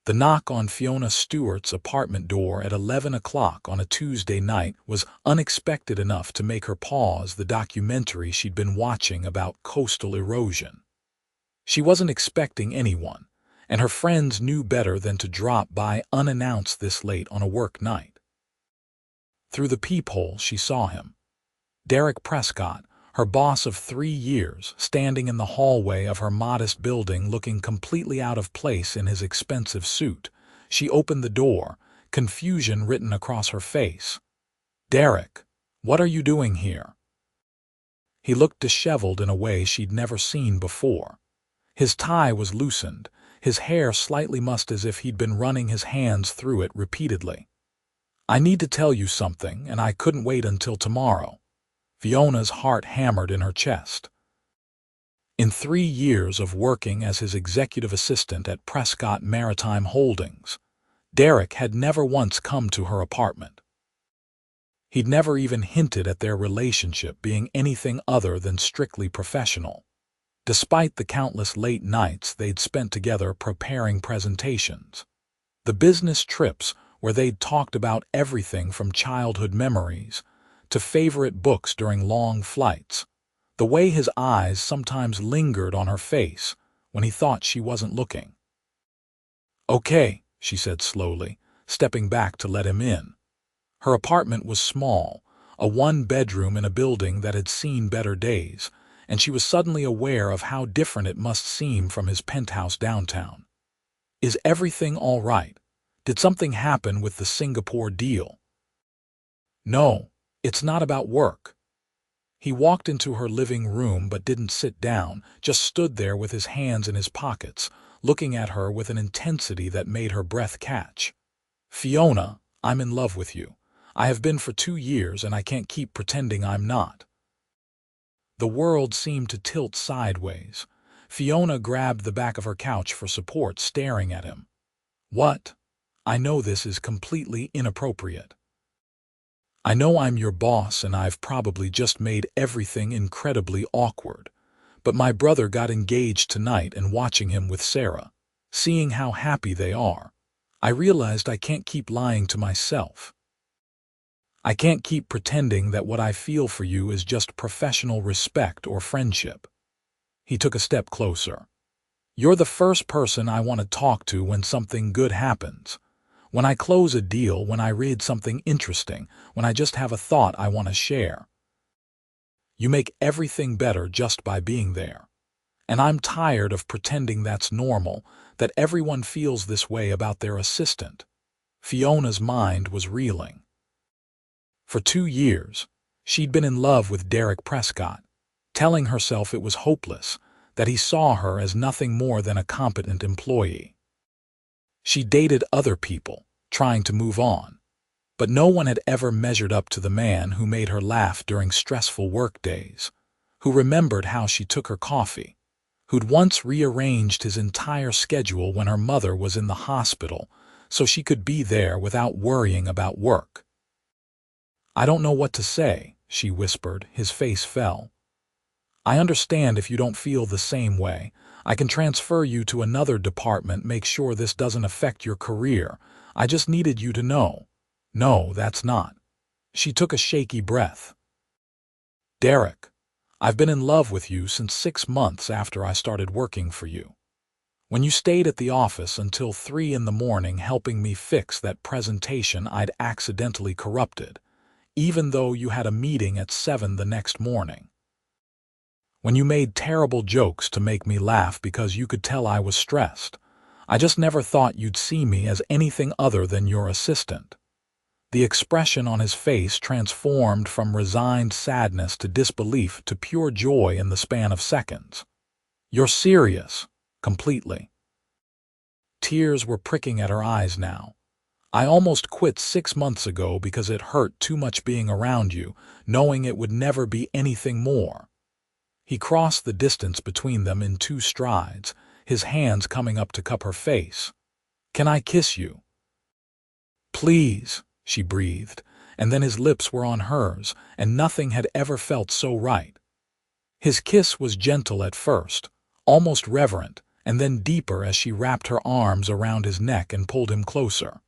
The knock on Fiona Stewart's apartment door at 11 o'clock on a Tuesday night was unexpected enough to make her pause the documentary she'd been watching about coastal erosion. She wasn't expecting anyone, and her friends knew better than to drop by unannounced this late on a work night. Through the peephole she saw him. Derek Prescott, her boss of 3 years, standing in the hallway of her modest building looking completely out of place in his expensive suit. She opened the door, confusion written across her face. "Derek, what are you doing here?" He looked disheveled in a way she'd never seen before. His tie was loosened, his hair slightly mussed as if he'd been running his hands through it repeatedly. "I need to tell you something, and I couldn't wait until tomorrow." Fiona's heart hammered in her chest. In 3 years of working as his executive assistant at Prescott Maritime Holdings, Derek had never once come to her apartment. He'd never even hinted at their relationship being anything other than strictly professional, despite the countless late nights they'd spent together preparing presentations. The business trips where they'd talked about everything from childhood memories to favorite books during long flights. The way his eyes sometimes lingered on her face when he thought she wasn't looking. "Okay," she said slowly, stepping back to let him in. Her apartment was small, a one-bedroom in a building that had seen better days, and she was suddenly aware of how different it must seem from his penthouse downtown. "Is everything all right? Did something happen with the Singapore deal?" "No. It's not about work." He walked into her living room but didn't sit down, just stood there with his hands in his pockets, looking at her with an intensity that made her breath catch. "Fiona, I'm in love with you. I have been for 2 years and I can't keep pretending I'm not." The world seemed to tilt sideways. Fiona grabbed the back of her couch for support, staring at him. "What? I know this is completely inappropriate. I know I'm your boss and I've probably just made everything incredibly awkward, but my brother got engaged tonight, and watching him with Sarah, seeing how happy they are, I realized I can't keep lying to myself. I can't keep pretending that what I feel for you is just professional respect or friendship." He took a step closer. "You're the first person I want to talk to when something good happens. When I close a deal, when I read something interesting, when I just have a thought I want to share. You make everything better just by being there. And I'm tired of pretending that's normal, that everyone feels this way about their assistant." Fiona's mind was reeling. For 2 years, she'd been in love with Derek Prescott, telling herself it was hopeless, that he saw her as nothing more than a competent employee. She dated other people, trying to move on, but no one had ever measured up to the man who made her laugh during stressful work days, who remembered how she took her coffee, who'd once rearranged his entire schedule when her mother was in the hospital so she could be there without worrying about work. "I don't know what to say," she whispered. His face fell. "I understand if you don't feel the same way. I can transfer you to another department, make sure this doesn't affect your career. I just needed you to know." "No, that's not." She took a shaky breath. "Derek, I've been in love with you since 6 months after I started working for you. When you stayed at the office until 3 in the morning helping me fix that presentation I'd accidentally corrupted, even though you had a meeting at 7 the next morning. When you made terrible jokes to make me laugh because you could tell I was stressed. I just never thought you'd see me as anything other than your assistant." The expression on his face transformed from resigned sadness to disbelief to pure joy in the span of seconds. "You're serious?" "Completely." Tears were pricking at her eyes now. "I almost quit 6 months ago because it hurt too much being around you, knowing it would never be anything more." He crossed the distance between them in 2 strides, his hands coming up to cup her face. "Can I kiss you?" "Please," she breathed, and then his lips were on hers, and nothing had ever felt so right. His kiss was gentle at first, almost reverent, and then deeper as she wrapped her arms around his neck and pulled him closer.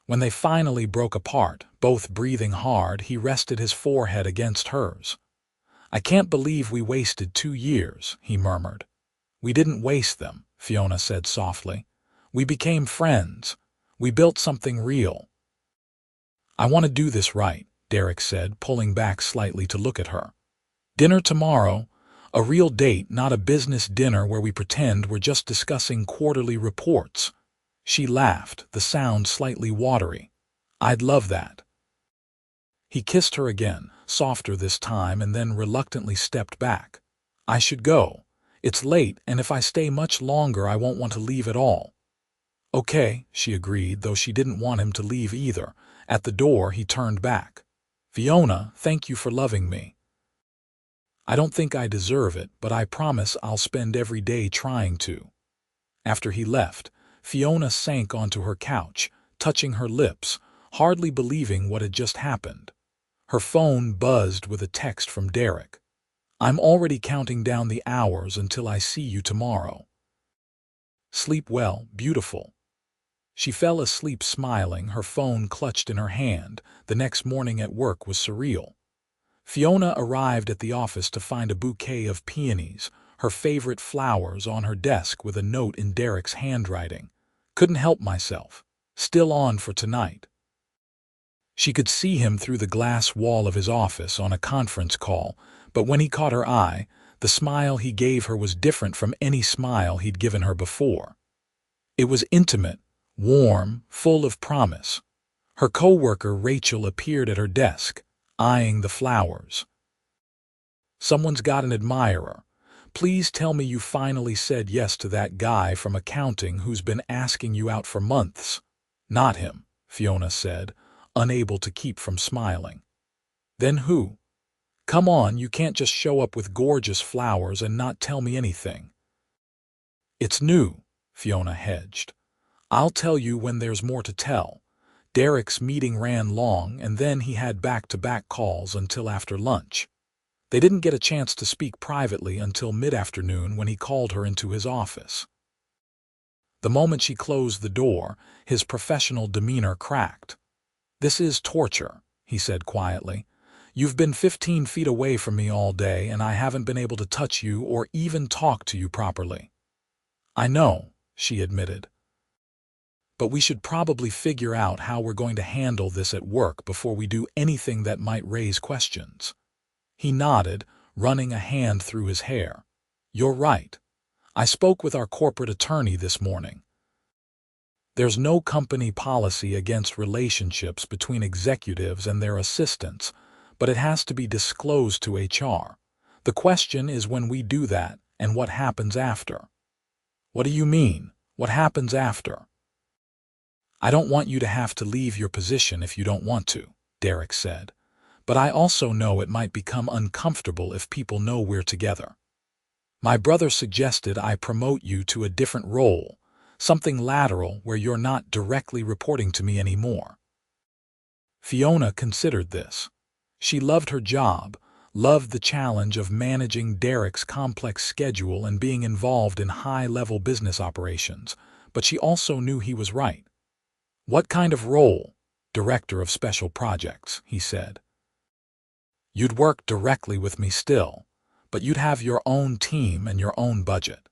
When they finally broke apart, both breathing hard, he rested his forehead against hers. "I can't believe we wasted 2 years," he murmured. "We didn't waste them," Fiona said softly. "We became friends. We built something real." "I want to do this right," Derek said, pulling back slightly to look at her. "Dinner tomorrow. A real date, not a business dinner where we pretend we're just discussing quarterly reports." She laughed, the sound slightly watery. "I'd love that." He kissed her again, softer this time, and then reluctantly stepped back. "I should go. It's late, and if I stay much longer I won't want to leave at all." "Okay," she agreed, though she didn't want him to leave either. At the door he turned back. "Fiona, thank you for loving me. I don't think I deserve it, but I promise I'll spend every day trying to." After he left, Fiona sank onto her couch, touching her lips, hardly believing what had just happened. Her phone buzzed with a text from Derek. "I'm already counting down the hours until I see you tomorrow. Sleep well, beautiful." She fell asleep smiling, her phone clutched in her hand. The next morning at work was surreal. Fiona arrived at the office to find a bouquet of peonies, her favorite flowers, on her desk with a note in Derek's handwriting. "Couldn't help myself. Still on for tonight." She could see him through the glass wall of his office on a conference call, but when he caught her eye, the smile he gave her was different from any smile he'd given her before. It was intimate, warm, full of promise. Her co-worker Rachel appeared at her desk, eyeing the flowers. "Someone's got an admirer. Please tell me you finally said yes to that guy from accounting who's been asking you out for months." "Not him," Fiona said, unable to keep from smiling. "Then who? Come on, you can't just show up with gorgeous flowers and not tell me anything." "It's new," Fiona hedged. "I'll tell you when there's more to tell." Derek's meeting ran long, and then he had back-to-back calls until after lunch. They didn't get a chance to speak privately until mid-afternoon when he called her into his office. The moment she closed the door, his professional demeanor cracked. "This is torture," he said quietly. "You've been 15 feet away from me all day, and I haven't been able to touch you or even talk to you properly." "I know," she admitted. "But we should probably figure out how we're going to handle this at work before we do anything that might raise questions." He nodded, running a hand through his hair. "You're right. I spoke with our corporate attorney this morning. There's no company policy against relationships between executives and their assistants, but it has to be disclosed to HR. The question is when we do that and what happens after." "What do you mean, what happens after?" "I don't want you to have to leave your position if you don't want to," Derek said. "But I also know it might become uncomfortable if people know we're together. My brother suggested I promote you to a different role, something lateral where you're not directly reporting to me anymore." Fiona considered this. She loved her job, loved the challenge of managing Derek's complex schedule and being involved in high-level business operations, but she also knew he was right. "What kind of role?" "Director of Special Projects," he said. "You'd work directly with me still, but you'd have your own team and your own budget.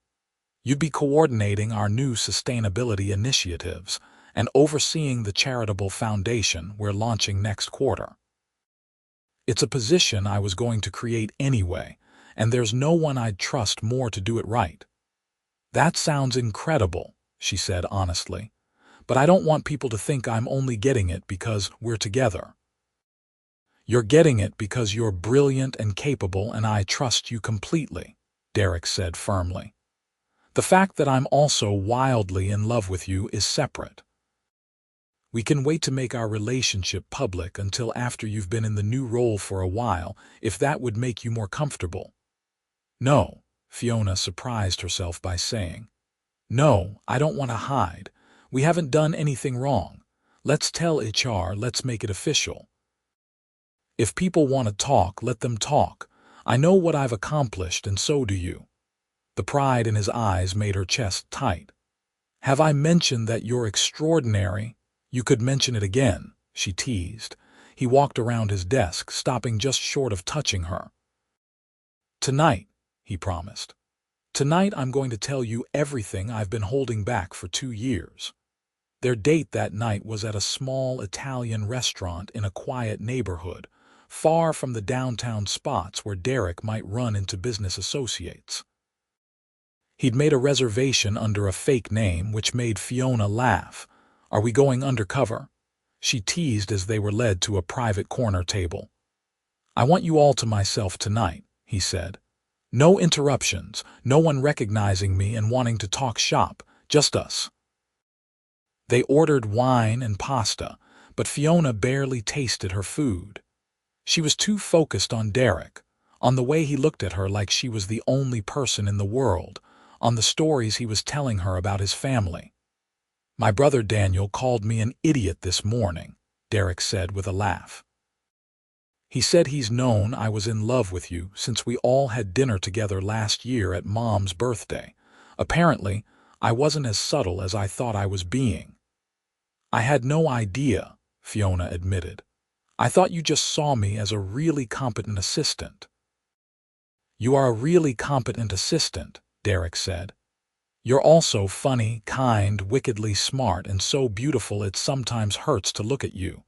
You'd be coordinating our new sustainability initiatives and overseeing the charitable foundation we're launching next quarter. It's a position I was going to create anyway, and there's no one I'd trust more to do it right." "That sounds incredible," she said honestly, "but I don't want people to think I'm only getting it because we're together." "You're getting it because you're brilliant and capable, and I trust you completely," Derek said firmly. "The fact that I'm also wildly in love with you is separate. We can wait to make our relationship public until after you've been in the new role for a while, if that would make you more comfortable." "No," Fiona surprised herself by saying. "No, I don't want to hide. We haven't done anything wrong. Let's tell HR, let's make it official. If people want to talk, let them talk. I know what I've accomplished, and so do you." The pride in his eyes made her chest tight. "Have I mentioned that you're extraordinary? You could mention it again," she teased. He walked around his desk, stopping just short of touching her. "Tonight," he promised. "Tonight I'm going to tell you everything I've been holding back for 2 years." Their date that night was at a small Italian restaurant in a quiet neighborhood, far from the downtown spots where Derek might run into business associates. He'd made a reservation under a fake name, which made Fiona laugh. "Are we going undercover?" she teased as they were led to a private corner table. "I want you all to myself tonight," he said. "No interruptions, no one recognizing me and wanting to talk shop, just us." They ordered wine and pasta, but Fiona barely tasted her food. She was too focused on Derek, on the way he looked at her like she was the only person in the world, on the stories he was telling her about his family. "My brother Daniel called me an idiot this morning," Derek said with a laugh. "He said he's known I was in love with you since we all had dinner together last year at Mom's birthday. Apparently, I wasn't as subtle as I thought I was being." "I had no idea," Fiona admitted. "I thought you just saw me as a really competent assistant." "You are a really competent assistant," Derek said. "You're also funny, kind, wickedly smart, and so beautiful it sometimes hurts to look at you.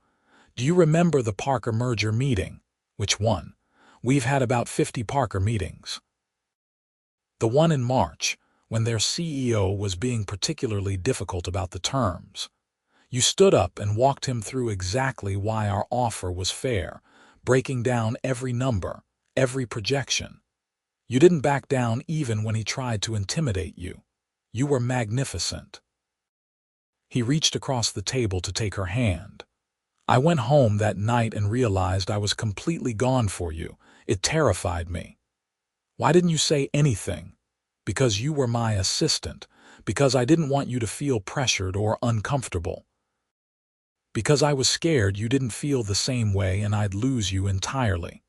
Do you remember the Parker merger meeting?" "Which one?" "We've had about 50 Parker meetings." "The one in March, when their CEO was being particularly difficult about the terms. You stood up and walked him through exactly why our offer was fair, breaking down every number, every projection. You didn't back down even when he tried to intimidate you. You were magnificent." He reached across the table to take her hand. "I went home that night and realized I was completely gone for you. It terrified me." "Why didn't you say anything?" "Because you were my assistant. Because I didn't want you to feel pressured or uncomfortable. Because I was scared you didn't feel the same way and I'd lose you entirely."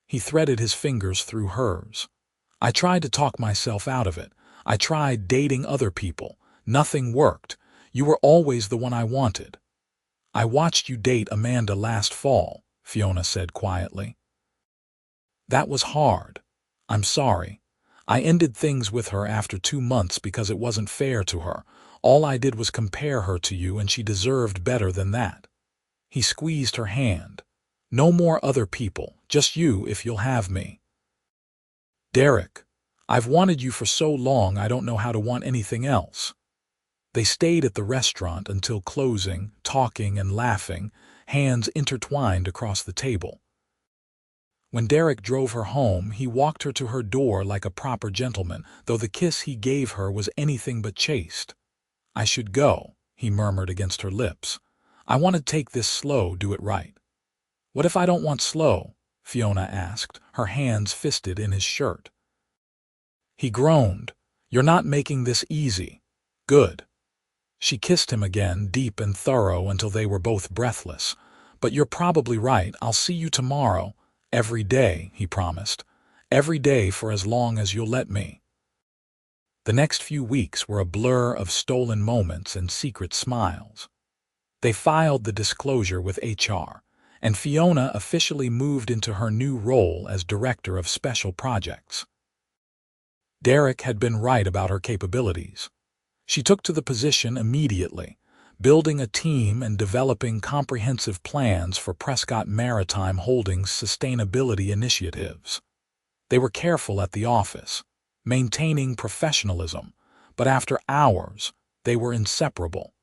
He threaded his fingers through hers. "I tried to talk myself out of it. I tried dating other people. Nothing worked. You were always the one I wanted." "I watched you date Amanda last fall," Fiona said quietly. "That was hard. I'm sorry. I ended things with her after 2 months because it wasn't fair to her. All I did was compare her to you and she deserved better than that." He squeezed her hand. "No more other people, just you if you'll have me." "Derek, I've wanted you for so long I don't know how to want anything else." They stayed at the restaurant until closing, talking and laughing, hands intertwined across the table. When Derek drove her home, he walked her to her door like a proper gentleman, though the kiss he gave her was anything but chaste. "I should go," he murmured against her lips. "I want to take this slow, do it right." "What if I don't want slow?" Fiona asked, her hands fisted in his shirt. He groaned. "You're not making this easy." "Good." She kissed him again, deep and thorough, until they were both breathless. "But you're probably right. I'll see you tomorrow." "Every day," he promised. "Every day for as long as you'll let me." The next few weeks were a blur of stolen moments and secret smiles. They filed the disclosure with HR, and Fiona officially moved into her new role as Director of Special Projects. Derek had been right about her capabilities. She took to the position immediately, building a team and developing comprehensive plans for Prescott Maritime Holdings' sustainability initiatives. They were careful at the office, maintaining professionalism, but after hours, they were inseparable.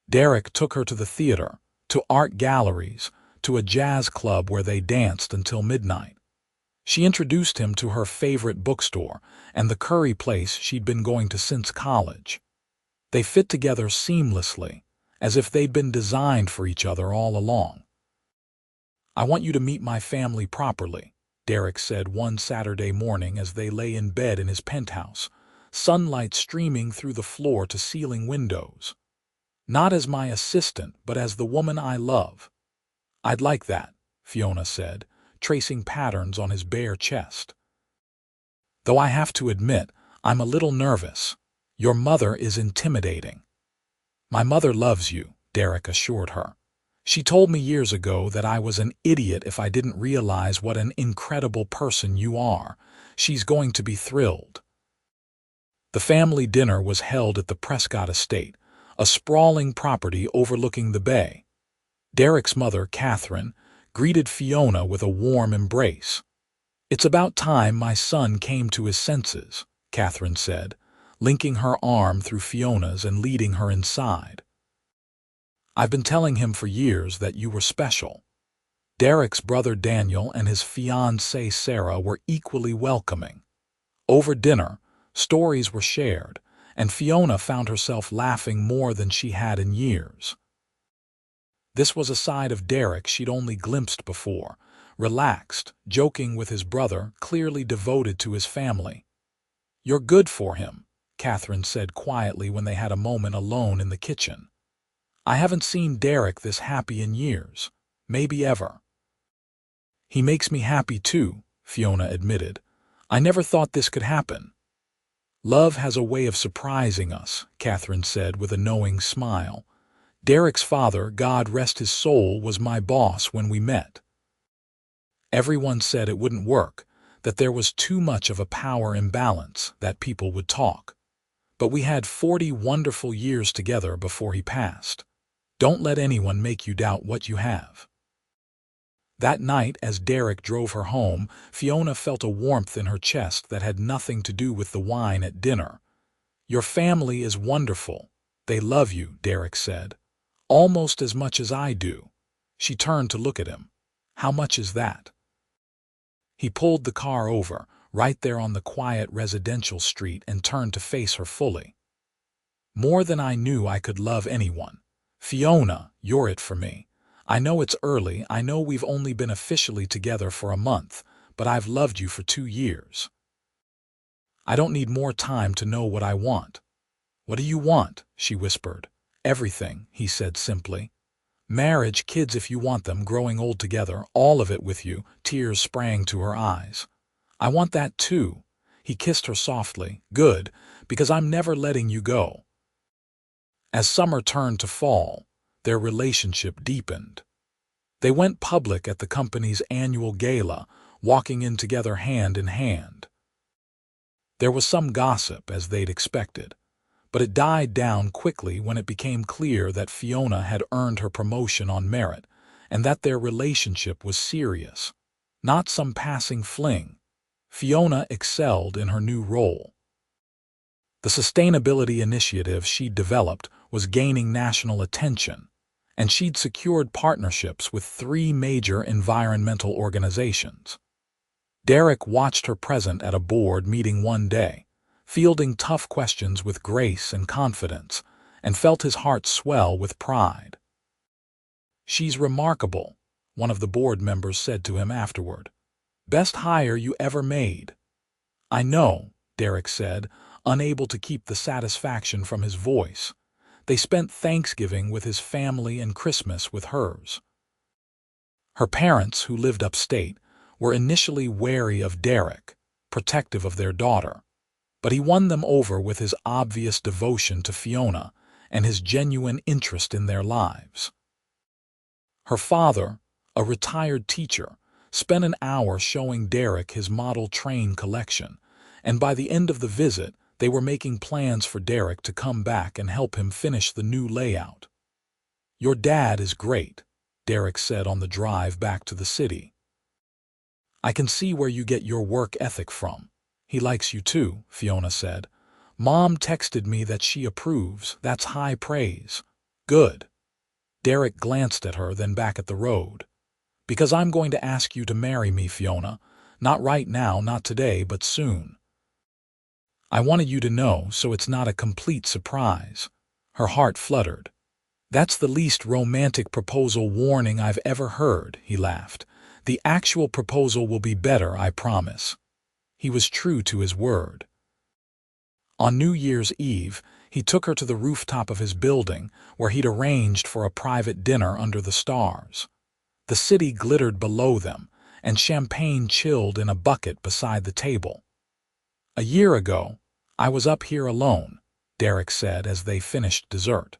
Derek took her to the theater, to art galleries, to a jazz club where they danced until midnight. She introduced him to her favorite bookstore and the curry place she'd been going to since college. They fit together seamlessly, as if they'd been designed for each other all along. "I want you to meet my family properly," Derek said one Saturday morning as they lay in bed in his penthouse, sunlight streaming through the floor-to-ceiling windows. "Not as my assistant, but as the woman I love." "I'd like that," Fiona said, tracing patterns on his bare chest. Though I have to admit, I'm a little nervous. Your mother is intimidating." "My mother loves you," Derek assured her. "She told me years ago that I was an idiot if I didn't realize what an incredible person you are. She's going to be thrilled." The family dinner was held at the Prescott estate, a sprawling property overlooking the bay. Derek's mother, Catherine, greeted Fiona with a warm embrace. "It's about time my son came to his senses," Catherine said, linking her arm through Fiona's and leading her inside. "I've been telling him for years that you were special." Derek's brother Daniel and his fiancée Sarah were equally welcoming. Over dinner, stories were shared, and Fiona found herself laughing more than she had in years. This was a side of Derek she'd only glimpsed before, relaxed, joking with his brother, clearly devoted to his family. "You're good for him," Catherine said quietly when they had a moment alone in the kitchen. "I haven't seen Derek this happy in years, maybe ever." "He makes me happy too," Fiona admitted. "I never thought this could happen." "Love has a way of surprising us," Catherine said with a knowing smile. "Derek's father, God rest his soul, was my boss when we met. Everyone said it wouldn't work, that there was too much of a power imbalance, that people would talk. But we had 40 wonderful years together before he passed. Don't let anyone make you doubt what you have." That night, as Derek drove her home, Fiona felt a warmth in her chest that had nothing to do with the wine at dinner. "Your family is wonderful. They love you," Derek said. "Almost as much as I do." She turned to look at him. "How much is that?" He pulled the car over, right there on the quiet residential street, and turned to face her fully. "More than I knew I could love anyone. Fiona, you're it for me. I know it's early, I know we've only been officially together for a month, but I've loved you for 2 years. I don't need more time to know what I want." "What do you want?" she whispered. "Everything," he said simply. "Marriage, kids if you want them, growing old together, all of it with you." Tears sprang to her eyes. "I want that too." He kissed her softly. "Good, because I'm never letting you go." As summer turned to fall, their relationship deepened. They went public at the company's annual gala, walking in together hand in hand. There was some gossip, as they'd expected, but it died down quickly when it became clear that Fiona had earned her promotion on merit, and that their relationship was serious, not some passing fling. Fiona excelled in her new role. The sustainability initiative she'd developed was gaining national attention, and she'd secured partnerships with 3 major environmental organizations. Derek watched her present at a board meeting one day, fielding tough questions with grace and confidence, and felt his heart swell with pride. "She's remarkable," one of the board members said to him afterward. "Best hire you ever made." "I know," Derek said, unable to keep the satisfaction from his voice. They spent Thanksgiving with his family and Christmas with hers. Her parents, who lived upstate, were initially wary of Derek, protective of their daughter, but he won them over with his obvious devotion to Fiona and his genuine interest in their lives. Her father, a retired teacher, spent an hour showing Derek his model train collection, and by the end of the visit, they were making plans for Derek to come back and help him finish the new layout. "Your dad is great," Derek said on the drive back to the city. "I can see where you get your work ethic from. He likes you too," Fiona said. "Mom texted me that she approves. That's high praise." "Good." Derek glanced at her, then back at the road. "Because I'm going to ask you to marry me, Fiona. Not right now, not today, but soon. I wanted you to know, so it's not a complete surprise." Her heart fluttered. "That's the least romantic proposal warning I've ever heard," he laughed. "The actual proposal will be better, I promise." He was true to his word. On New Year's Eve, he took her to the rooftop of his building, where he'd arranged for a private dinner under the stars. The city glittered below them, and champagne chilled in a bucket beside the table. A year ago, I was up here alone, Derek said as they finished dessert.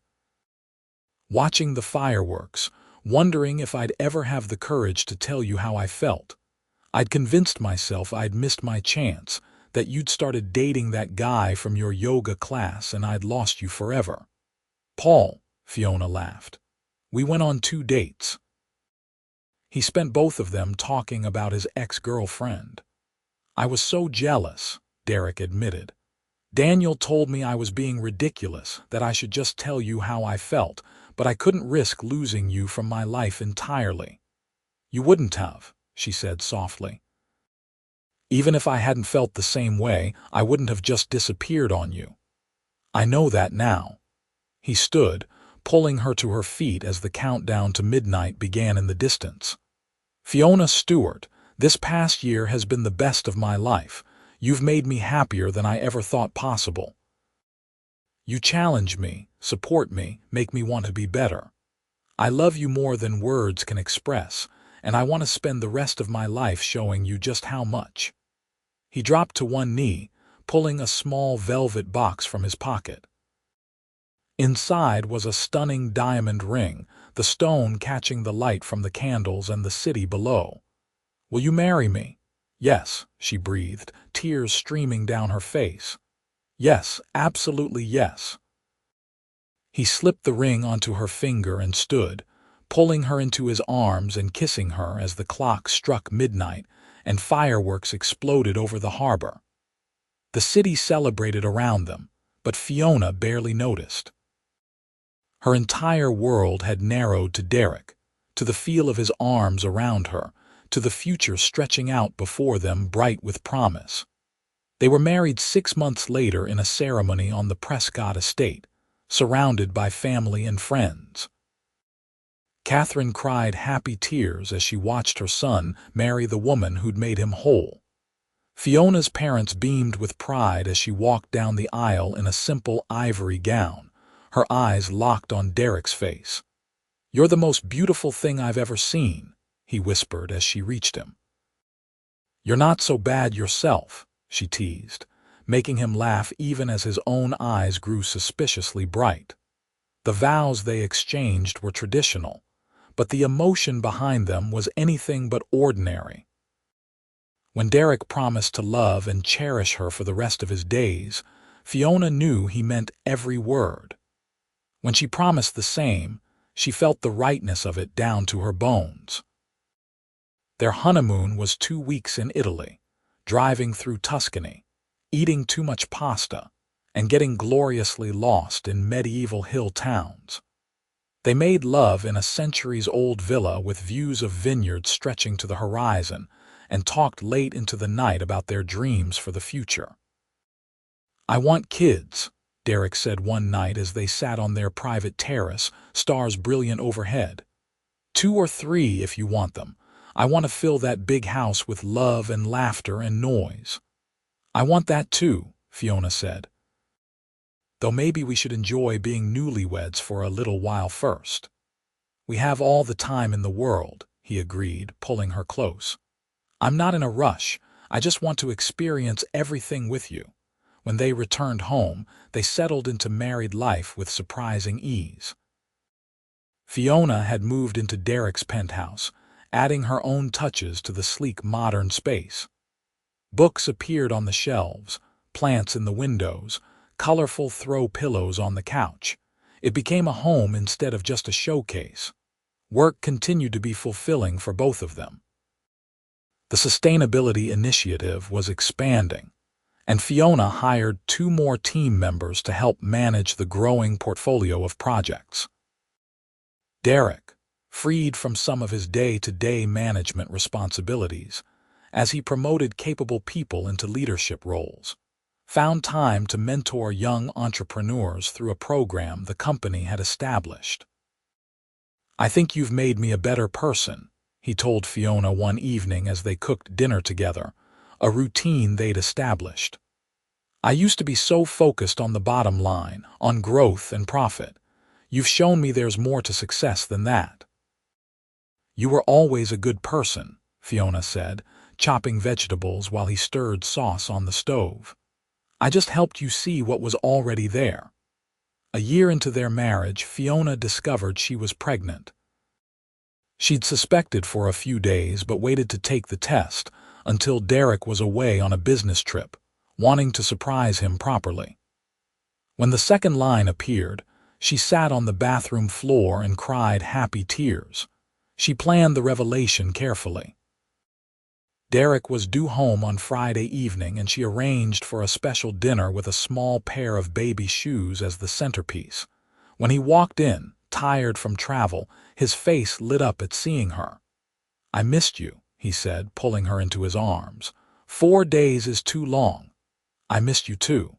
Watching the fireworks, wondering if I'd ever have the courage to tell you how I felt. I'd convinced myself I'd missed my chance, that you'd started dating that guy from your yoga class and I'd lost you forever. Paul, Fiona laughed. We went on 2 dates. He spent both of them talking about his ex-girlfriend. I was so jealous, Derek admitted. Daniel told me I was being ridiculous, that I should just tell you how I felt, but I couldn't risk losing you from my life entirely. You wouldn't have, she said softly. Even if I hadn't felt the same way, I wouldn't have just disappeared on you. I know that now. He stood, pulling her to her feet as the countdown to midnight began in the distance. Fiona Stewart, this past year has been the best of my life. You've made me happier than I ever thought possible. You challenge me, support me, make me want to be better. I love you more than words can express, and I want to spend the rest of my life showing you just how much. He dropped to one knee, pulling a small velvet box from his pocket. Inside was a stunning diamond ring, the stone catching the light from the candles and the city below. Will you marry me? Yes, she breathed, tears streaming down her face. Yes, absolutely yes. He slipped the ring onto her finger and stood, pulling her into his arms and kissing her as the clock struck midnight and fireworks exploded over the harbor. The city celebrated around them, but Fiona barely noticed. Her entire world had narrowed to Derek, to the feel of his arms around her, to the future stretching out before them bright with promise. They were married 6 months later in a ceremony on the Prescott estate, surrounded by family and friends. Catherine cried happy tears as she watched her son marry the woman who'd made him whole. Fiona's parents beamed with pride as she walked down the aisle in a simple ivory gown, her eyes locked on Derek's face. "You're the most beautiful thing I've ever seen," he whispered as she reached him. "You're not so bad yourself," she teased, making him laugh even as his own eyes grew suspiciously bright. The vows they exchanged were traditional, but the emotion behind them was anything but ordinary. When Derek promised to love and cherish her for the rest of his days, Fiona knew he meant every word. When she promised the same, she felt the rightness of it down to her bones. Their honeymoon was 2 weeks in Italy, driving through Tuscany, eating too much pasta, and getting gloriously lost in medieval hill towns. They made love in a centuries-old villa with views of vineyards stretching to the horizon, and talked late into the night about their dreams for the future. "I want kids," Derek said one night as they sat on their private terrace, stars brilliant overhead. "2 or 3 if you want them. I want to fill that big house with love and laughter and noise." "I want that too," Fiona said. "Though maybe we should enjoy being newlyweds for a little while first." "We have all the time in the world," he agreed, pulling her close. "I'm not in a rush. I just want to experience everything with you." When they returned home, they settled into married life with surprising ease. Fiona had moved into Derek's penthouse, adding her own touches to the sleek modern space. Books appeared on the shelves, plants in the windows, colorful throw pillows on the couch. It became a home instead of just a showcase. Work continued to be fulfilling for both of them. The sustainability initiative was expanding, and Fiona hired 2 more team members to help manage the growing portfolio of projects. Derek, freed from some of his day-to-day management responsibilities, as he promoted capable people into leadership roles, found time to mentor young entrepreneurs through a program the company had established. "I think you've made me a better person," he told Fiona one evening as they cooked dinner together, a routine they'd established. "I used to be so focused on the bottom line, on growth and profit. You've shown me there's more to success than that." "You were always a good person," Fiona said, chopping vegetables while he stirred sauce on the stove. I just helped you see what was already there." A year into their marriage, Fiona discovered she was pregnant. She'd suspected for a few days but waited to take the test until Derek was away on a business trip, wanting to surprise him properly. When the second line appeared, she sat on the bathroom floor and cried happy tears. She planned the revelation carefully. Derek was due home on Friday evening, and she arranged for a special dinner with a small pair of baby shoes as the centerpiece. When he walked in, tired from travel, his face lit up at seeing her. "I missed you," he said, pulling her into his arms. "4 days is too long. I missed you too."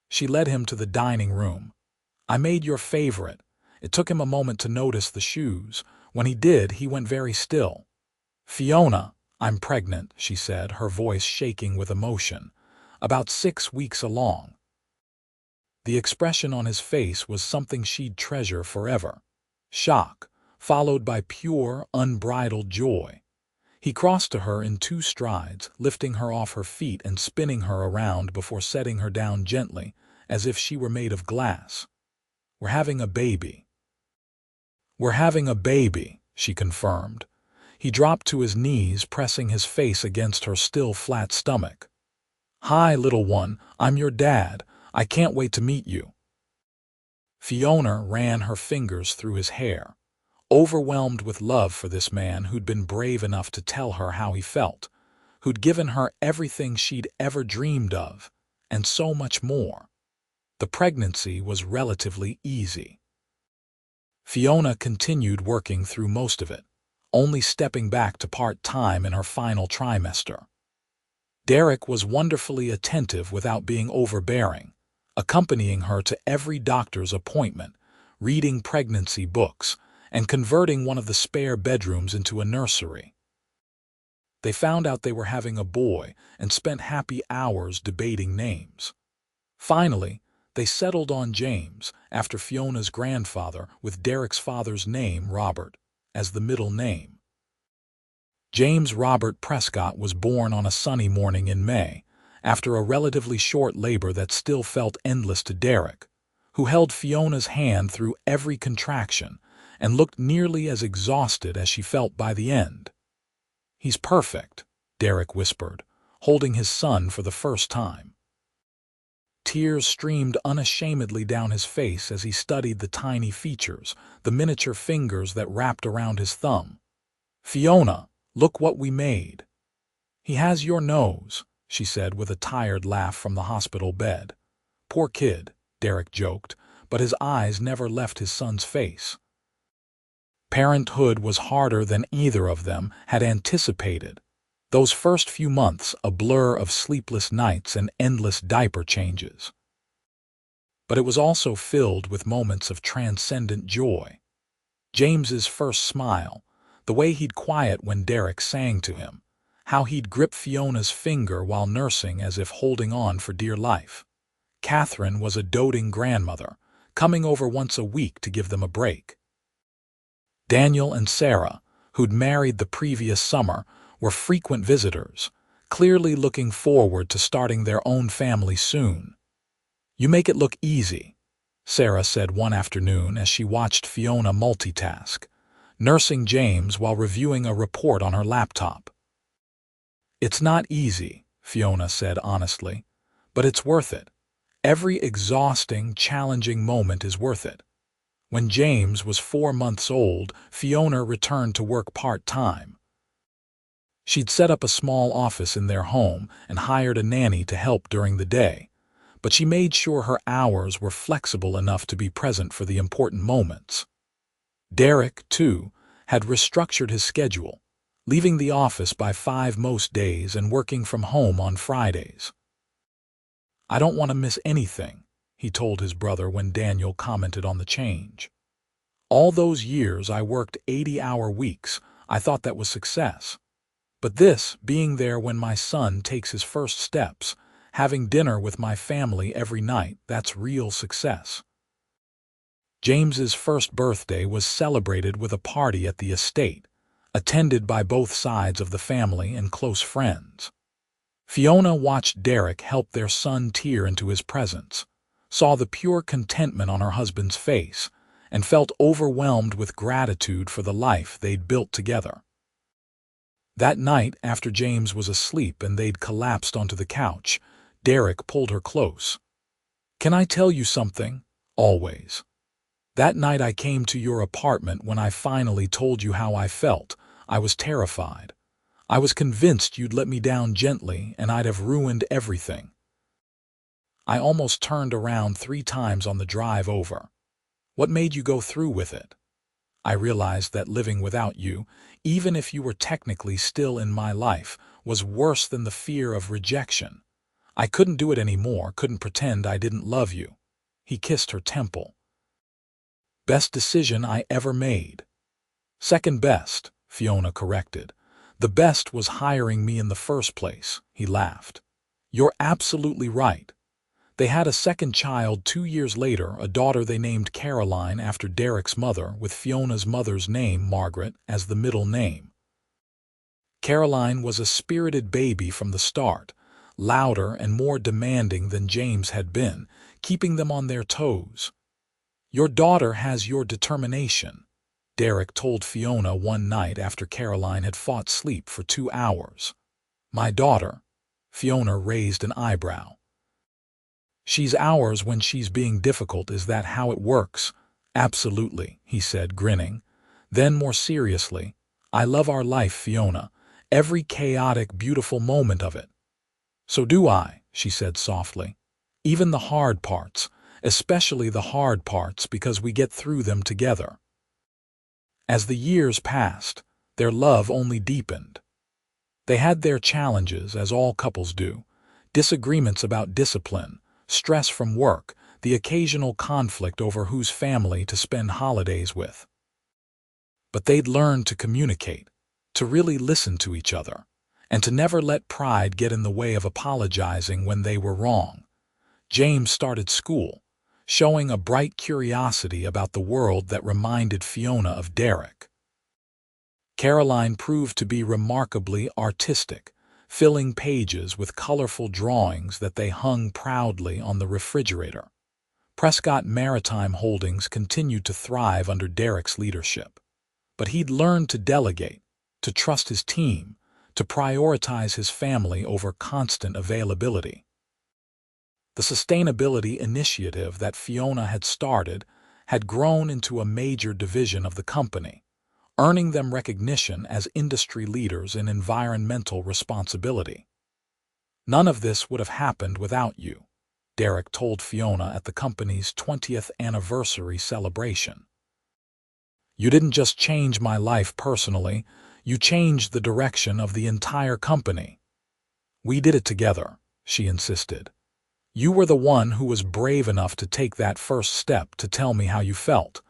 She led him to the dining room. "I made your favorite." It took him a moment to notice the shoes. When he did, he went very still. "Fiona, I'm pregnant," she said, her voice shaking with emotion. "About 6 weeks along." The expression on his face was something she'd treasure forever. Shock, followed by pure, unbridled joy. He crossed to her in 2 strides, lifting her off her feet and spinning her around before setting her down gently, as if she were made of glass. "We're having a baby." "We're having a baby," she confirmed. He dropped to his knees, pressing his face against her still flat stomach. "Hi, little one, I'm your dad. I can't wait to meet you." Fiona ran her fingers through his hair, overwhelmed with love for this man who'd been brave enough to tell her how he felt, who'd given her everything she'd ever dreamed of, and so much more. The pregnancy was relatively easy. Fiona continued working through most of it, only stepping back to part-time in her final trimester. Derek was wonderfully attentive without being overbearing, accompanying her to every doctor's appointment, reading pregnancy books, and converting one of the spare bedrooms into a nursery. They found out they were having a boy and spent happy hours debating names. Finally, they settled on James, after Fiona's grandfather, with Derek's father's name, Robert, as the middle name. James Robert Prescott was born on a sunny morning in May, after a relatively short labor that still felt endless to Derek, who held Fiona's hand through every contraction and looked nearly as exhausted as she felt by the end. "He's perfect," Derek whispered, holding his son for the first time. Tears streamed unashamedly down his face as he studied the tiny features, the miniature fingers that wrapped around his thumb. "Fiona, look what we made." "He has your nose," she said with a tired laugh from the hospital bed. "Poor kid," Derek joked, but his eyes never left his son's face. Parenthood was harder than either of them had anticipated. Those first few months a blur of sleepless nights and endless diaper changes. But it was also filled with moments of transcendent joy. James's first smile, the way he'd quiet when Derek sang to him, how he'd grip Fiona's finger while nursing as if holding on for dear life. Catherine was a doting grandmother, coming over once a week to give them a break. Daniel and Sarah, who'd married the previous summer, were frequent visitors, clearly looking forward to starting their own family soon. "You make it look easy," Sarah said one afternoon as she watched Fiona multitask, nursing James while reviewing a report on her laptop. "It's not easy," Fiona said honestly, "but it's worth it. Every exhausting, challenging moment is worth it." When James was 4 months old, Fiona returned to work part-time. She'd set up a small office in their home and hired a nanny to help during the day, but she made sure her hours were flexible enough to be present for the important moments. Derek, too, had restructured his schedule, leaving the office by 5 most days and working from home on Fridays. "I don't want to miss anything," he told his brother when Daniel commented on the change. "All those years I worked 80-hour weeks, I thought that was success. But this, being there when my son takes his first steps, having dinner with my family every night, that's real success." James's first birthday was celebrated with a party at the estate, attended by both sides of the family and close friends. Fiona watched Derek help their son tear into his presence, saw the pure contentment on her husband's face, and felt overwhelmed with gratitude for the life they'd built together. That night, after James was asleep and they'd collapsed onto the couch, Derek pulled her close. "Can I tell you something? Always. That night I came to your apartment when I finally told you how I felt. I was terrified. I was convinced you'd let me down gently and I'd have ruined everything. I almost turned around 3 times on the drive over. What made you go through with it? I realized that living without you, even if you were technically still in my life, was worse than the fear of rejection. I couldn't do it anymore, couldn't pretend I didn't love you." He kissed her temple. "Best decision I ever made." "Second best," Fiona corrected. "The best was hiring me in the first place," he laughed. "You're absolutely right." They had a second child 2 years later, a daughter they named Caroline after Derek's mother, with Fiona's mother's name, Margaret, as the middle name. Caroline was a spirited baby from the start, louder and more demanding than James had been, keeping them on their toes. "Your daughter has your determination," Derek told Fiona one night after Caroline had fought sleep for 2 hours. "My daughter?" Fiona raised an eyebrow. "She's ours when she's being difficult. Is that how it works?" "Absolutely," he said, grinning. Then more seriously, "I love our life, Fiona. Every chaotic, beautiful moment of it." "So do I," she said softly. "Even the hard parts, especially the hard parts, because we get through them together." As the years passed, their love only deepened. They had their challenges, as all couples do, disagreements about discipline, stress from work, the occasional conflict over whose family to spend holidays with. But they'd learned to communicate, to really listen to each other, and to never let pride get in the way of apologizing when they were wrong. James started school, showing a bright curiosity about the world that reminded Fiona of Derek. Caroline proved to be remarkably artistic, filling pages with colorful drawings that they hung proudly on the refrigerator. Prescott Maritime Holdings continued to thrive under Derek's leadership. But he'd learned to delegate, to trust his team, to prioritize his family over constant availability. The sustainability initiative that Fiona had started had grown into a major division of the company, earning them recognition as industry leaders in environmental responsibility. "None of this would have happened without you," Derek told Fiona at the company's 20th anniversary celebration. "You didn't just change my life personally, you changed the direction of the entire company." "We did it together," she insisted. "You were the one who was brave enough to take that first step to tell me how you felt.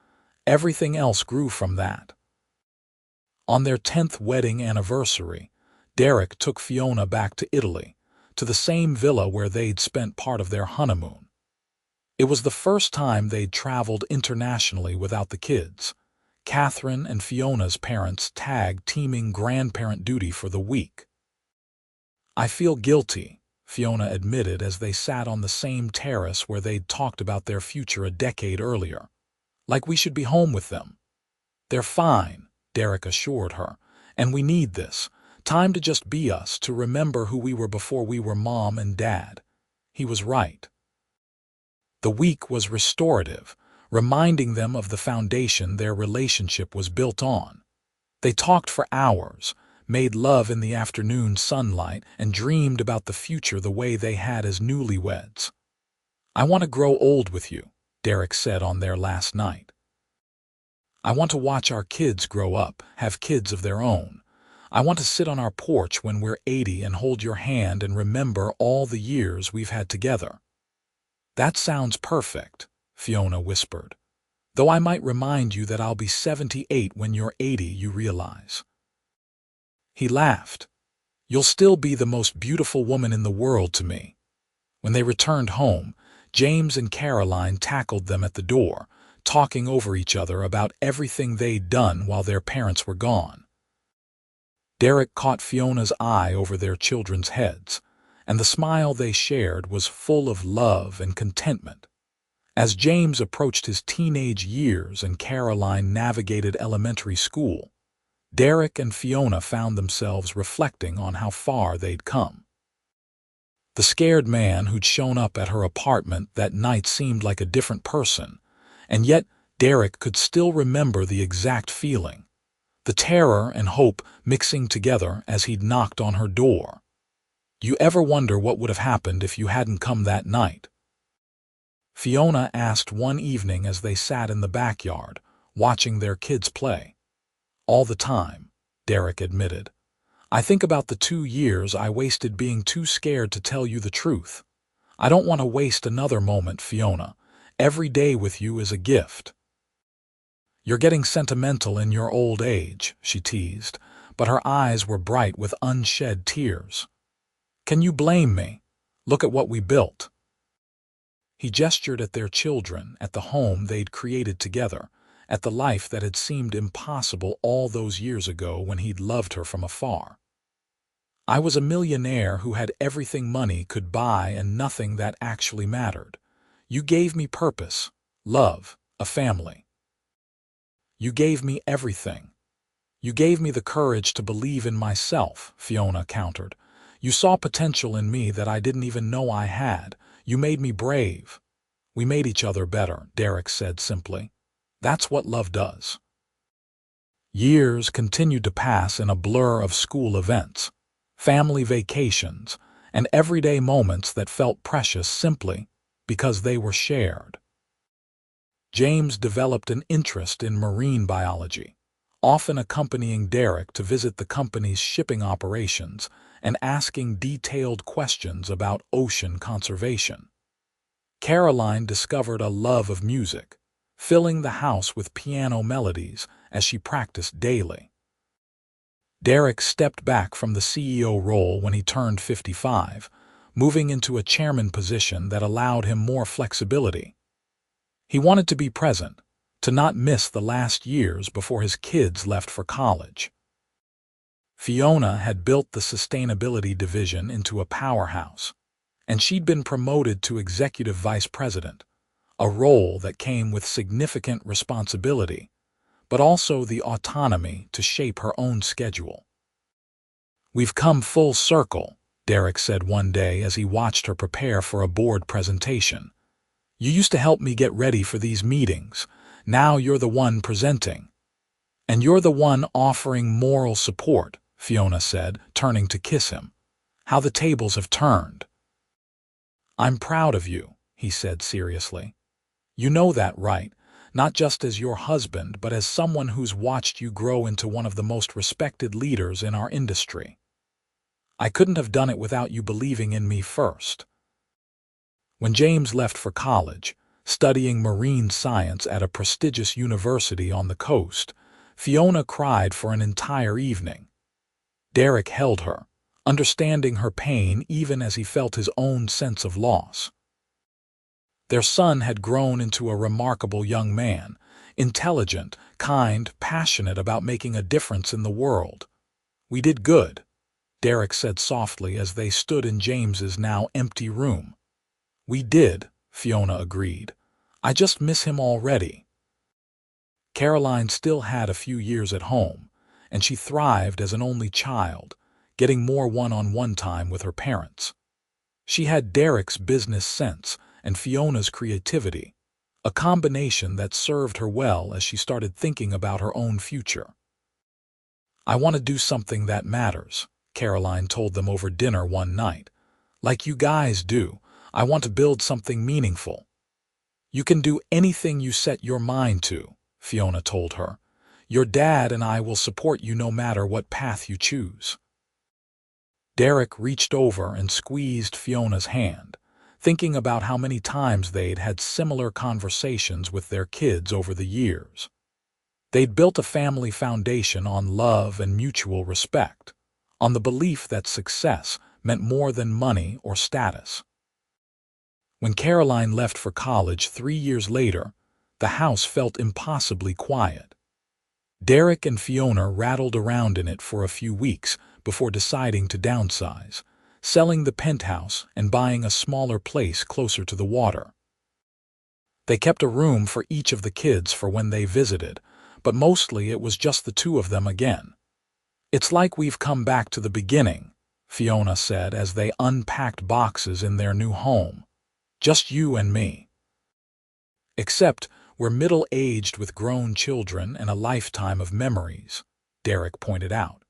Everything else grew from that." On their 10th wedding anniversary, Derek took Fiona back to Italy, to the same villa where they'd spent part of their honeymoon. It was the first time they'd traveled internationally without the kids. Catherine and Fiona's parents tag-teaming grandparent duty for the week. "I feel guilty," Fiona admitted as they sat on the same terrace where they'd talked about their future a decade earlier. "Like we should be home with them." "They're fine," Derek assured her, "and we need this time to just be us, to remember who we were before we were mom and dad." He was right. The week was restorative, reminding them of the foundation their relationship was built on. They talked for hours, made love in the afternoon sunlight, and dreamed about the future the way they had as newlyweds. "I want to grow old with you," Derek said on their last night. "I want to watch our kids grow up, have kids of their own. I want to sit on our porch when we're 80 and hold your hand and remember all the years we've had together." "That sounds perfect," Fiona whispered. "Though I might remind you that I'll be 78 when you're 80, you realize." He laughed. "You'll still be the most beautiful woman in the world to me." When they returned home, James and Caroline tackled them at the door, talking over each other about everything they'd done while their parents were gone. Derek caught Fiona's eye over their children's heads, and the smile they shared was full of love and contentment. As James approached his teenage years and Caroline navigated elementary school, Derek and Fiona found themselves reflecting on how far they'd come. The scared man who'd shown up at her apartment that night seemed like a different person, and yet Derek could still remember the exact feeling, the terror and hope mixing together as he'd knocked on her door. "You ever wonder what would have happened if you hadn't come that night?" Fiona asked one evening as they sat in the backyard, watching their kids play. "All the time," Derek admitted. "I think about the 2 years I wasted being too scared to tell you the truth. I don't want to waste another moment, Fiona. Every day with you is a gift." "You're getting sentimental in your old age," she teased, but her eyes were bright with unshed tears. "Can you blame me? Look at what we built." He gestured at their children, at the home they'd created together, at the life that had seemed impossible all those years ago when he'd loved her from afar. "I was a millionaire who had everything money could buy and nothing that actually mattered. You gave me purpose, love, a family. You gave me everything. You gave me the courage to believe in myself," Fiona countered. "You saw potential in me that I didn't even know I had. You made me brave." "We made each other better," Derek said simply. "That's what love does." Years continued to pass in a blur of school events, family vacations, and everyday moments that felt precious simply because they were shared. James developed an interest in marine biology, often accompanying Derek to visit the company's shipping operations and asking detailed questions about ocean conservation. Caroline discovered a love of music, filling the house with piano melodies as she practiced daily. Derek stepped back from the CEO role when he turned 55, moving into a chairman position that allowed him more flexibility. He wanted to be present, to not miss the last years before his kids left for college. Fiona had built the sustainability division into a powerhouse, and she'd been promoted to executive vice president, a role that came with significant responsibility, but also the autonomy to shape her own schedule. "We've come full circle," Derek said one day as he watched her prepare for a board presentation. "You used to help me get ready for these meetings. Now you're the one presenting. And you're the one offering moral support," Fiona said, turning to kiss him. "How the tables have turned." "I'm proud of you," he said seriously. "You know that, right? Not just as your husband, but as someone who's watched you grow into one of the most respected leaders in our industry. I couldn't have done it without you believing in me first." When James left for college, studying marine science at a prestigious university on the coast, Fiona cried for an entire evening. Derek held her, understanding her pain even as he felt his own sense of loss. Their son had grown into a remarkable young man, intelligent, kind, passionate about making a difference in the world. "We did good," Derek said softly as they stood in James's now empty room. "We did," Fiona agreed. "I just miss him already." Caroline still had a few years at home, and she thrived as an only child, getting more one-on-one time with her parents. She had Derek's business sense and Fiona's creativity, a combination that served her well as she started thinking about her own future. "I want to do something that matters," Caroline told them over dinner one night. "Like you guys do, I want to build something meaningful." "You can do anything you set your mind to," Fiona told her. "Your dad and I will support you no matter what path you choose." Derek reached over and squeezed Fiona's hand, thinking about how many times they'd had similar conversations with their kids over the years. They'd built a family foundation on love and mutual respect, on the belief that success meant more than money or status. When Caroline left for college 3 years later, the house felt impossibly quiet. Derek and Fiona rattled around in it for a few weeks before deciding to downsize, selling the penthouse and buying a smaller place closer to the water. They kept a room for each of the kids for when they visited, but mostly it was just the two of them again. "It's like we've come back to the beginning," Fiona said as they unpacked boxes in their new home. "Just you and me. Except we're middle-aged with grown children and a lifetime of memories," Derek pointed out.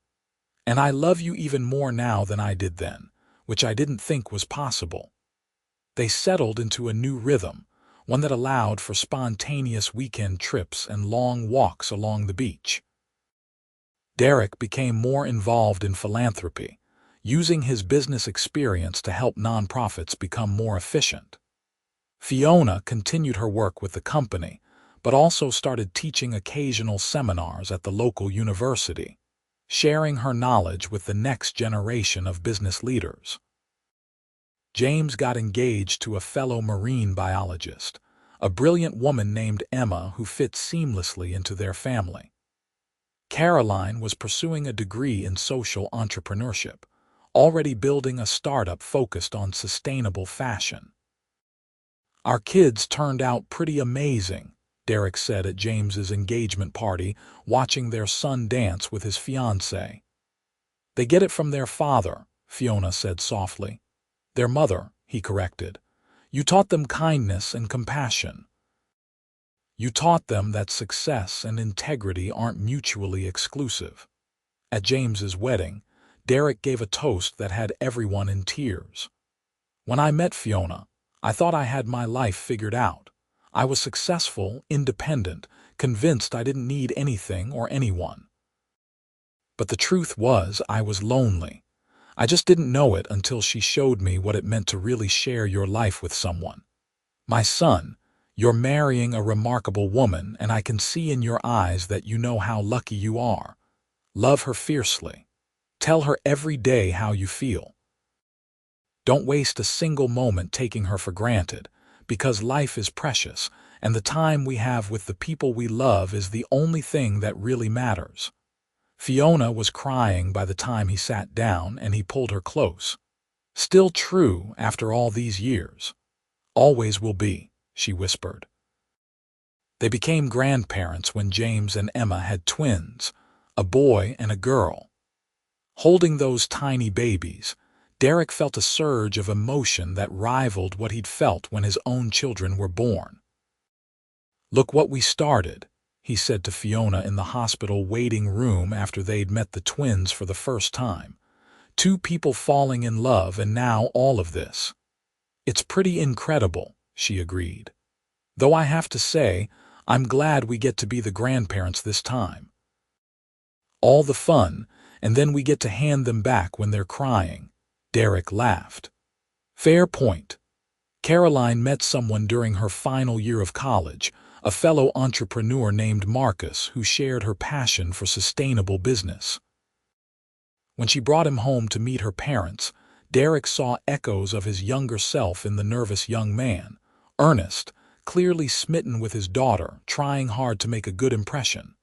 "And I love you even more now than I did then, which I didn't think was possible." They settled into a new rhythm, one that allowed for spontaneous weekend trips and long walks along the beach. Derek became more involved in philanthropy, using his business experience to help nonprofits become more efficient. Fiona continued her work with the company, but also started teaching occasional seminars at the local university, sharing her knowledge with the next generation of business leaders. James got engaged to a fellow marine biologist, a brilliant woman named Emma who fit seamlessly into their family. Caroline was pursuing a degree in social entrepreneurship, already building a startup focused on sustainable fashion. "Our kids turned out pretty amazing," Derek said at James's engagement party, watching their son dance with his fiancée. "They get it from their father," Fiona said softly. "Their mother," he corrected. "You taught them kindness and compassion. You taught them that success and integrity aren't mutually exclusive." At James's wedding, Derek gave a toast that had everyone in tears. "When I met Fiona, I thought I had my life figured out. I was successful, independent, convinced I didn't need anything or anyone. But the truth was I was lonely. I just didn't know it until she showed me what it meant to really share your life with someone. My son, you're marrying a remarkable woman, and I can see in your eyes that you know how lucky you are. Love her fiercely. Tell her every day how you feel. Don't waste a single moment taking her for granted, because life is precious, and the time we have with the people we love is the only thing that really matters." Fiona was crying by the time he sat down, and he pulled her close. "Still true after all these years. Always will be," she whispered. They became grandparents when James and Emma had twins, a boy and a girl. Holding those tiny babies, Derek felt a surge of emotion that rivaled what he'd felt when his own children were born. "Look what we started," he said to Fiona in the hospital waiting room after they'd met the twins for the first time. "Two people falling in love, and now all of this." "It's pretty incredible," she agreed. "Though I have to say, I'm glad we get to be the grandparents this time. All the fun, and then we get to hand them back when they're crying." Derek laughed. "Fair point. Caroline met someone during her final year of college, a fellow entrepreneur named Marcus who shared her passion for sustainable business. When she brought him home to meet her parents, Derek saw echoes of his younger self in the nervous young man, earnest, clearly smitten with his daughter, trying hard to make a good impression.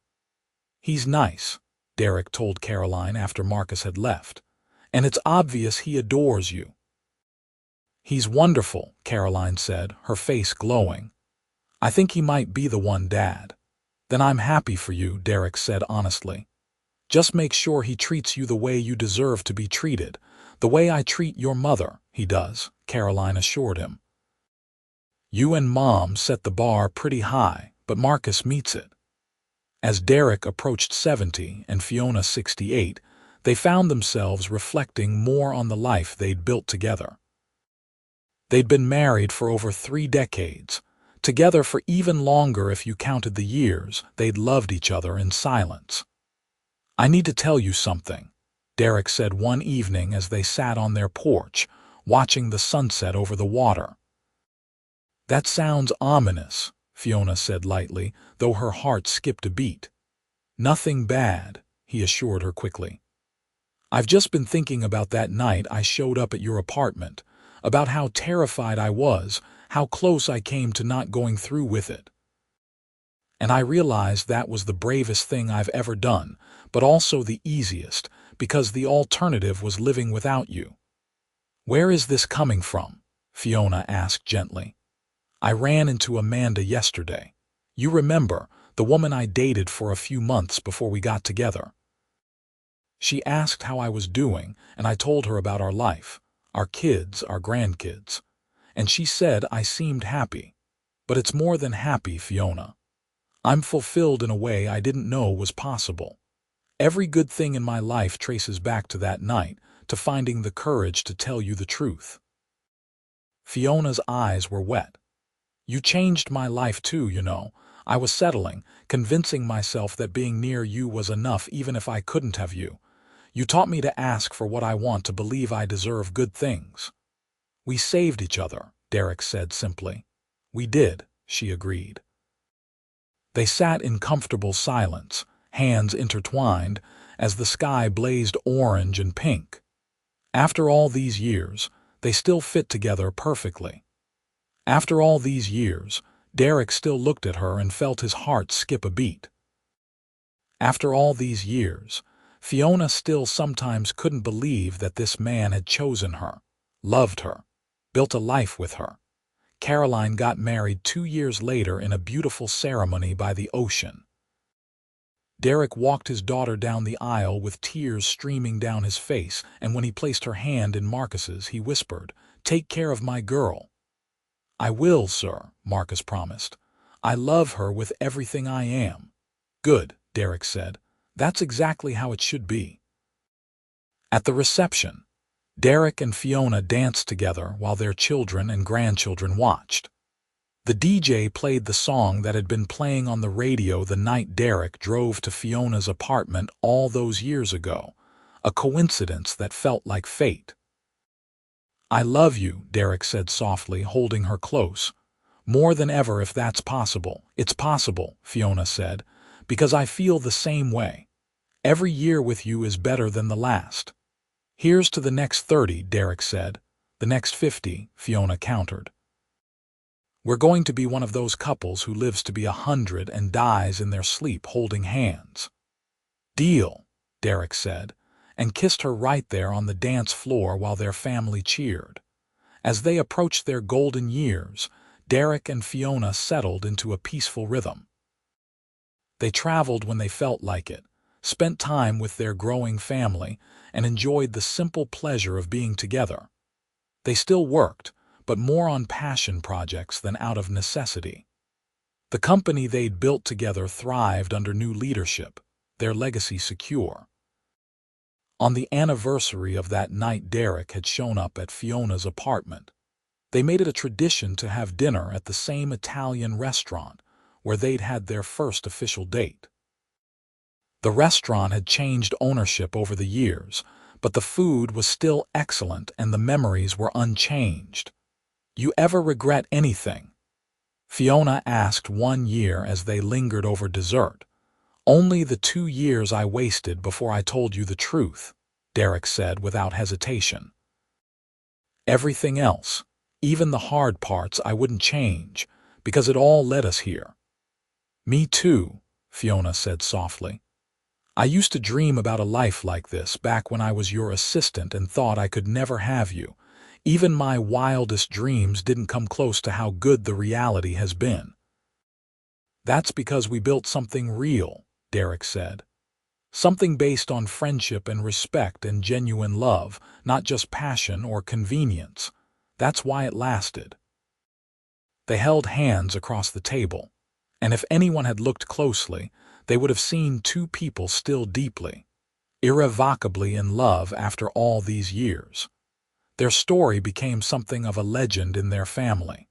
"He's nice," Derek told Caroline after Marcus had left, "and it's obvious he adores you." "He's wonderful," Caroline said, her face glowing. "I think he might be the one, Dad." "Then I'm happy for you," Derek said honestly. "Just make sure he treats you the way you deserve to be treated. The way I treat your mother, he does," Caroline assured him. "You and Mom set the bar pretty high, but Marcus meets it." As Derek approached 70 and Fiona 68, they found themselves reflecting more on the life they'd built together. They'd been married for over 3 decades, together for even longer if you counted the years they'd loved each other in silence. "I need to tell you something," Derek said one evening as they sat on their porch, watching the sunset over the water. "That sounds ominous," Fiona said lightly, though her heart skipped a beat. "Nothing bad," he assured her quickly. "I've just been thinking about that night I showed up at your apartment, about how terrified I was, how close I came to not going through with it. And I realized that was the bravest thing I've ever done, but also the easiest, because the alternative was living without you. "Where is this coming from?" Fiona asked gently. "I ran into Amanda yesterday. You remember, the woman I dated for a few months before we got together. She asked how I was doing, and I told her about our life, our kids, our grandkids. And she said I seemed happy. But it's more than happy, Fiona. I'm fulfilled in a way I didn't know was possible. Every good thing in my life traces back to that night, to finding the courage to tell you the truth." Fiona's eyes were wet. "You changed my life too, you know. I was settling, convincing myself that being near you was enough even if I couldn't have you. You taught me to ask for what I want, to believe I deserve good things." "We saved each other," Derek said simply. "We did," she agreed. They sat in comfortable silence, hands intertwined, as the sky blazed orange and pink. After all these years, they still fit together perfectly. After all these years, Derek still looked at her and felt his heart skip a beat. After all these years, Fiona still sometimes couldn't believe that this man had chosen her, loved her, built a life with her. Caroline got married 2 years later in a beautiful ceremony by the ocean. Derek walked his daughter down the aisle with tears streaming down his face, and when he placed her hand in Marcus's, he whispered, "Take care of my girl." "I will, sir," Marcus promised. "I love her with everything I am." "Good," Derek said. "That's exactly how it should be." At the reception, Derek and Fiona danced together while their children and grandchildren watched. The DJ played the song that had been playing on the radio the night Derek drove to Fiona's apartment all those years ago, a coincidence that felt like fate. "I love you," Derek said softly, holding her close. "More than ever, if that's possible." "It's possible," Fiona said, "because I feel the same way. Every year with you is better than the last." "Here's to the next 30, Derek said. "The next 50, Fiona countered. "We're going to be one of those couples who lives to be 100 and dies in their sleep holding hands." "Deal," Derek said, and kissed her right there on the dance floor while their family cheered. As they approached their golden years, Derek and Fiona settled into a peaceful rhythm. They traveled when they felt like it, spent time with their growing family, and enjoyed the simple pleasure of being together. They still worked, but more on passion projects than out of necessity. The company they'd built together thrived under new leadership, their legacy secure. On the anniversary of that night, Derek had shown up at Fiona's apartment. They made it a tradition to have dinner at the same Italian restaurant where they'd had their first official date. The restaurant had changed ownership over the years, but the food was still excellent and the memories were unchanged. "You ever regret anything?" Fiona asked one year as they lingered over dessert. "Only the 2 years I wasted before I told you the truth," Derek said without hesitation. "Everything else, even the hard parts, I wouldn't change, because it all led us here." "Me too," Fiona said softly. "I used to dream about a life like this back when I was your assistant and thought I could never have you. Even my wildest dreams didn't come close to how good the reality has been." "That's because we built something real," Derek said. "Something based on friendship and respect and genuine love, not just passion or convenience. That's why it lasted." They held hands across the table, and if anyone had looked closely, they would have seen two people still deeply, irrevocably in love after all these years. Their story became something of a legend in their family.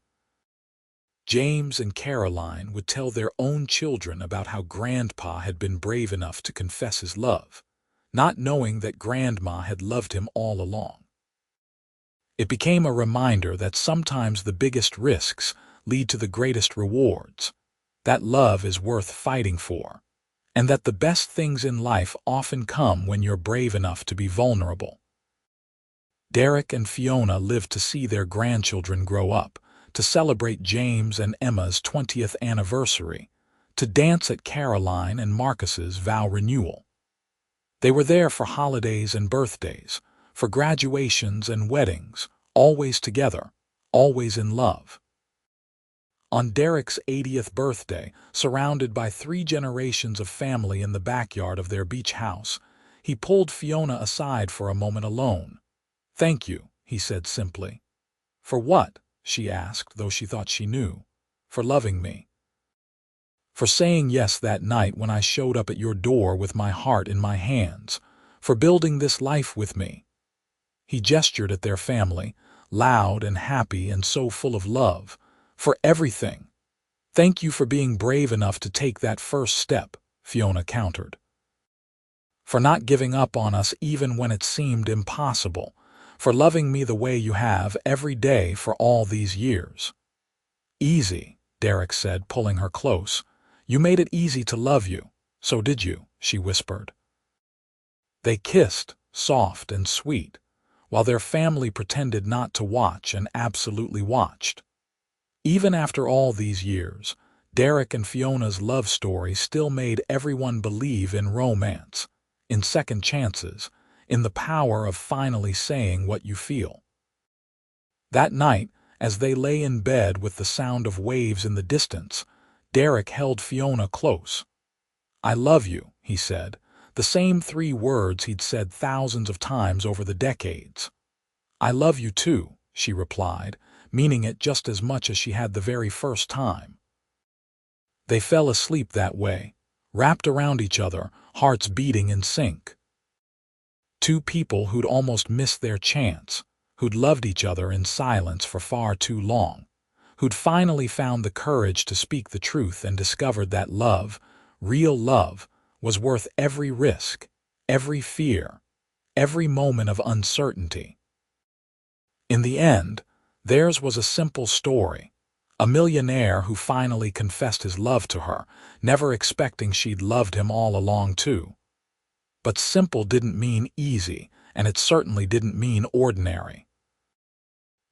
James and Caroline would tell their own children about how Grandpa had been brave enough to confess his love, not knowing that Grandma had loved him all along. It became a reminder that sometimes the biggest risks lead to the greatest rewards, that love is worth fighting for, and that the best things in life often come when you're brave enough to be vulnerable. Derek and Fiona lived to see their grandchildren grow up, to celebrate James and Emma's 20th anniversary, to dance at Caroline and Marcus's vow renewal. They were there for holidays and birthdays, for graduations and weddings, always together, always in love. On Derek's 80th birthday, surrounded by 3 generations of family in the backyard of their beach house, he pulled Fiona aside for a moment alone. "Thank you," he said simply. "For what?" she asked, though she thought she knew. "For loving me. For saying yes that night when I showed up at your door with my heart in my hands. For building this life with me." He gestured at their family, loud and happy and so full of love. "For everything. Thank you for being brave enough to take that first step," Fiona countered. "For not giving up on us even when it seemed impossible. For loving me the way you have every day for all these years." "Easy," Derek said, pulling her close. "You made it easy to love you. So did you," she whispered. They kissed, soft and sweet, while their family pretended not to watch and absolutely watched. Even after all these years, Derek and Fiona's love story still made everyone believe in romance, in second chances, in the power of finally saying what you feel. That night, as they lay in bed with the sound of waves in the distance, Derek held Fiona close. "I love you," he said, the same 3 words he'd said thousands of times over the decades. "I love you too," she replied, meaning it just as much as she had the very first time. They fell asleep that way, wrapped around each other, hearts beating in sync. 2 people who'd almost missed their chance, who'd loved each other in silence for far too long, who'd finally found the courage to speak the truth and discovered that love, real love, was worth every risk, every fear, every moment of uncertainty. In the end, theirs was a simple story. A millionaire who finally confessed his love to her, never expecting she'd loved him all along too. But simple didn't mean easy, and it certainly didn't mean ordinary.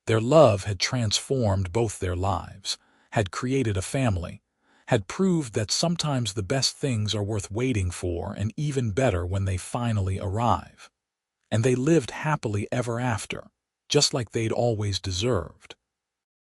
Their love had transformed both their lives, had created a family, had proved that sometimes the best things are worth waiting for and even better when they finally arrive. And they lived happily ever after, just like they'd always deserved.